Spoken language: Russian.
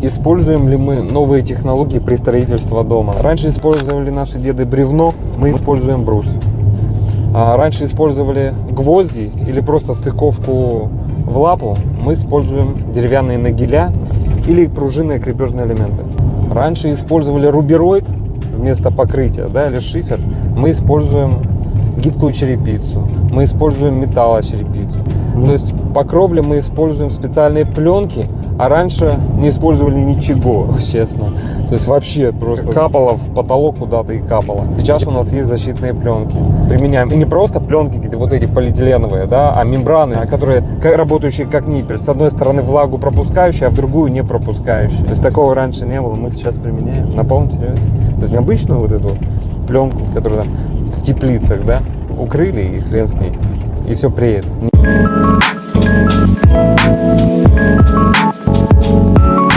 используем ли мы новые технологии при строительстве дома. Раньше использовали наши деды бревно, мы используем брус. Раньше использовали гвозди или просто стыковку в лапу, мы используем деревянные нагеля или пружинные крепежные элементы. Раньше использовали рубероид вместо покрытия, да, или шифер, мы используем гибкую черепицу, мы используем металлочерепицу. То есть по кровле мы используем специальные пленки, а раньше не использовали ничего, честно. То есть вообще просто капало в потолок куда-то и капало. Сейчас у нас есть защитные пленки. Применяем. И не просто пленки, вот эти полиэтиленовые, да, а мембраны, которые работающие как ниппель. С одной стороны влагу пропускающие, а в другую не пропускающие. То есть такого раньше не было, мы сейчас применяем на полном серьезе. То есть необычную вот эту пленку, которую там в теплицах, да, укрыли и хрен с ней. И все преет.